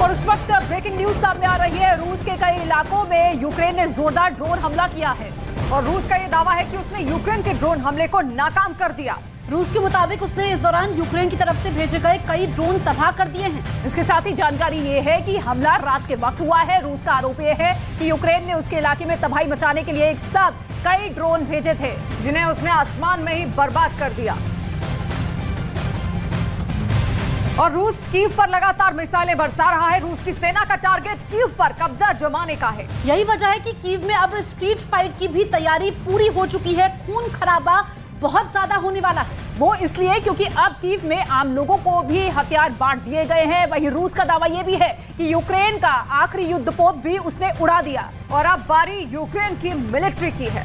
और उस वक्त ब्रेकिंग न्यूज सामने आ रही है। रूस के कई इलाकों में यूक्रेन ने जोरदार ड्रोन हमला किया है और रूस का यह दावा है कि उसने यूक्रेन के ड्रोन हमले को नाकाम कर दिया। रूस के मुताबिक उसने इस दौरान यूक्रेन की तरफ से भेजे गए कई ड्रोन तबाह कर दिए हैं। इसके साथ ही जानकारी ये है कि हमला रात के वक्त हुआ है। रूस का आरोप ये है कि यूक्रेन ने उसके इलाके में तबाही मचाने के लिए एक साथ कई ड्रोन भेजे थे, जिन्हें उसने आसमान में ही बर्बाद कर दिया। और रूस कीव पर लगातार मिसाइलें बरसा रहा है। रूस की सेना का टारगेट कीव पर कब्जा जमाने का है। यही वजह है कि कीव में अब स्ट्रीट फाइट की भी तैयारी पूरी हो चुकी है। खून खराबा बहुत ज्यादा होने वाला है। वो इसलिए क्योंकि अब कीव में आम लोगों को भी हथियार बांट दिए गए हैं। वहीं रूस का दावा यह भी है कि यूक्रेन का आखिरी युद्धपोत भी उसने उड़ा दिया और अब बारी यूक्रेन की मिलिट्री की है।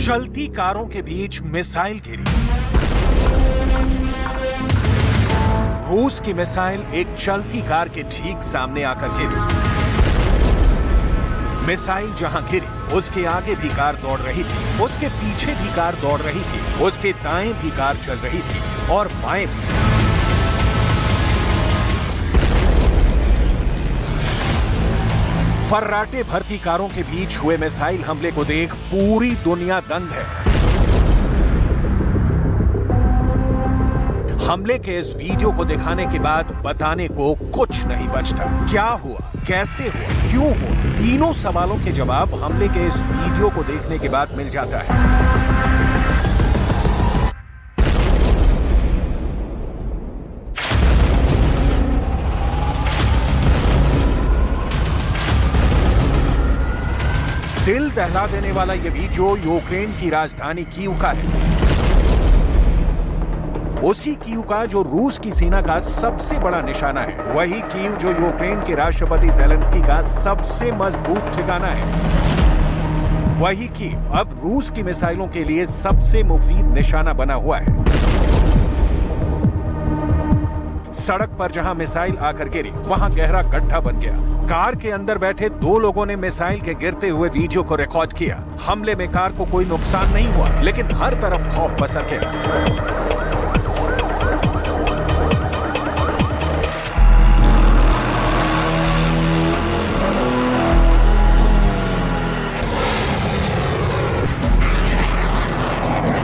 चलती कारों के बीच मिसाइल गिरी। रूस की मिसाइल एक चलती कार के ठीक सामने आकर गिरी। मिसाइल जहां गिरी उसके आगे भी कार दौड़ रही थी, उसके पीछे भी कार दौड़ रही थी, उसके दाएं भी कार चल रही थी और बाएं भी। फर्राटे भरती कारों के बीच हुए मिसाइल हमले को देख पूरी दुनिया दंग है। हमले के इस वीडियो को दिखाने के बाद बताने को कुछ नहीं बचता। क्या हुआ, कैसे हुआ, क्यों हुआ, तीनों सवालों के जवाब हमले के इस वीडियो को देखने के बाद मिल जाता है। दिल दहला देने वाला यह वीडियो यूक्रेन की राजधानी कीव का है। उसी कीव का जो रूस की सेना का सबसे बड़ा निशाना है, वही कीव जो यूक्रेन के राष्ट्रपति ज़ेलेंस्की का सबसे मजबूत ठिकाना है। वही कीव अब रूस की मिसाइलों के लिए सबसे मुफीद निशाना बना हुआ है। सड़क पर जहां मिसाइल आकर गिरी वहां गहरा गड्ढा बन गया। कार के अंदर बैठे दो लोगों ने मिसाइल के गिरते हुए वीडियो को रिकॉर्ड किया। हमले में कार को कोई नुकसान नहीं हुआ, लेकिन हर तरफ खौफ पसर गया।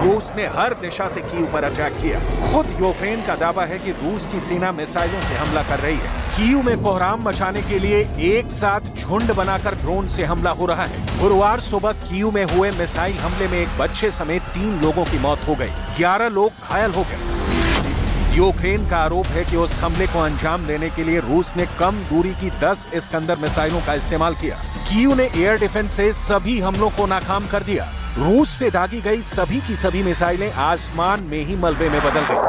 रूस ने हर दिशा से कीव पर अटैक किया। खुद यूक्रेन का दावा है कि रूस की सेना मिसाइलों से हमला कर रही है। कीव में कोहराम मचाने के लिए एक साथ झुंड बनाकर ड्रोन से हमला हो रहा है। गुरुवार सुबह कीव में हुए मिसाइल हमले में एक बच्चे समेत 3 लोगों की मौत हो गई, 11 लोग घायल हो गए। यूक्रेन का आरोप है कि उस हमले को अंजाम देने के लिए रूस ने कम दूरी की 10 इस्कंदर मिसाइलों का इस्तेमाल किया। कीव ने एयर डिफेंस से सभी हमलों को नाकाम कर दिया। रूस से दागी गई सभी की सभी मिसाइलें आसमान में ही मलबे में बदल गई।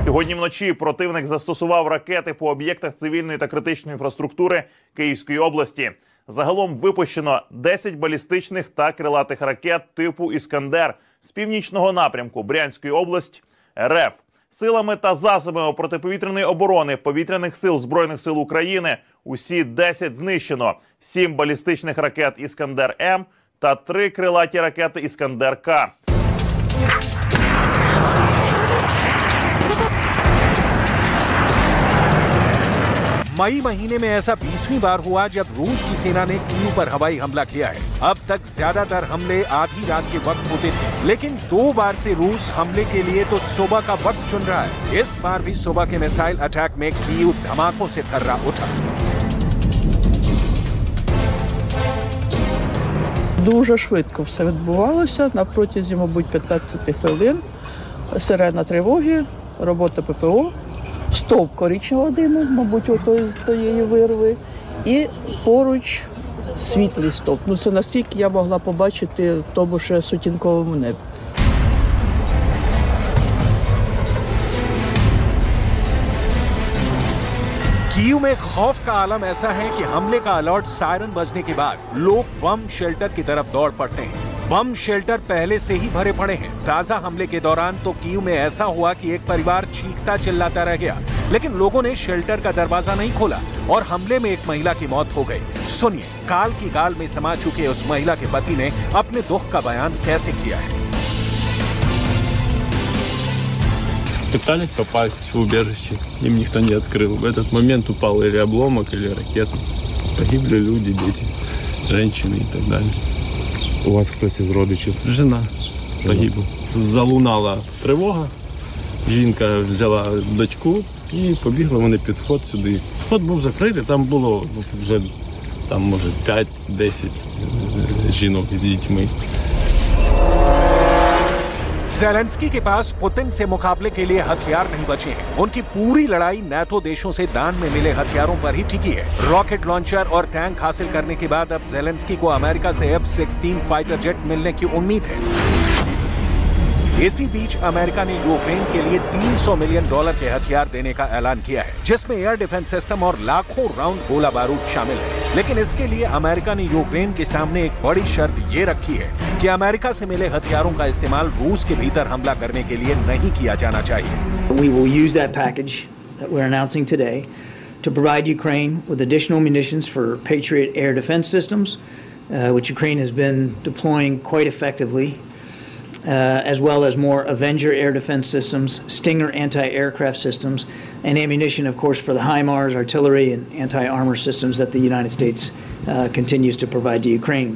Сьогодні вночі противник застосував ракети по об'єктах цивільної та критичної інфраструктури Київської області. Загалом випущено 10 балістичних та крилатих ракет типу «Іскандер» з північного напрямку Брянської області РФ. Силами та засобами протиповітряної оборони Повітряних сил Збройних сил України усі 10 знищено, 7 балістичних ракет «Іскандер-М» та 3 крилаті ракети «Іскандер-К». मई महीने में ऐसा 20वीं बार हुआ जब रूस की सेना ने कीव पर हवाई हमला किया है। अब तक ज्यादातर हमले आधी रात के वक्त होते थे, लेकिन 2 बार से रूस हमले के लिए तो सुबह का वक्त चुन रहा है। इस बार भी सुबह के मिसाइल अटैक में कीव धमाकों से थर्रा उठा। Дуже швидко все відбувалося. На протязі, мабуть, 15 хвилин сирена тривоги, робота ППО, стовп коричневого диму, мабуть, ото з тієї вирви, і поруч світлий стовп. Ну, це настільки я могла побачити в тому ще сутінковому небі. कीव में खौफ का आलम ऐसा है कि हमले का अलर्ट सायरन बजने के बाद लोग बम शेल्टर की तरफ दौड़ पड़ते हैं। बम शेल्टर पहले से ही भरे पड़े हैं। ताजा हमले के दौरान तो कीव में ऐसा हुआ कि एक परिवार चीखता चिल्लाता रह गया, लेकिन लोगों ने शेल्टर का दरवाजा नहीं खोला और हमले में एक महिला की मौत हो गई। सुनिए काल की गाल में समा चुके उस महिला के पति ने अपने दुख का बयान कैसे किया है। Пытались попасть в убежище, им никто не открыл. В этот момент упал или обломок, или ракета. Погибли люди, дети, женщины и так далее. У вас хтось із родичів? Жена погибла. Залунала тривога, жінка взяла дочку і побігли вони під вход сюди. Вход був закритий, там було вже, там, може, 5-10 жінок з дітьми. ज़ेलेंस्की के पास पुतिन से मुकाबले के लिए हथियार नहीं बचे हैं। उनकी पूरी लड़ाई नाटो देशों से दान में मिले हथियारों पर ही टिकी है। रॉकेट लॉन्चर और टैंक हासिल करने के बाद अब ज़ेलेंस्की को अमेरिका से F-16 फाइटर जेट मिलने की उम्मीद है। इसी बीच अमेरिका ने यूक्रेन के लिए $300 मिलियन के हथियार देने का ऐलान किया है, जिसमें एयर डिफेंस सिस्टम और लाखों राउंड गोला बारूद शामिल है। लेकिन इसके लिए अमेरिका ने यूक्रेन के सामने एक बड़ी शर्त ये रखी है कि अमेरिका से मिले हथियारों का इस्तेमाल रूस के भीतर हमला करने के लिए नहीं किया जाना चाहिए। We will use that package that we're announcing today to provide Ukraine with additional munitions for Patriot air defense systems, which Ukraine has been deploying quite effectively. As well as more Avenger air defense systems, Stinger anti-aircraft systems, and ammunition, of course, for the HIMARS, artillery, and anti-armor systems that the United States continues to provide to Ukraine.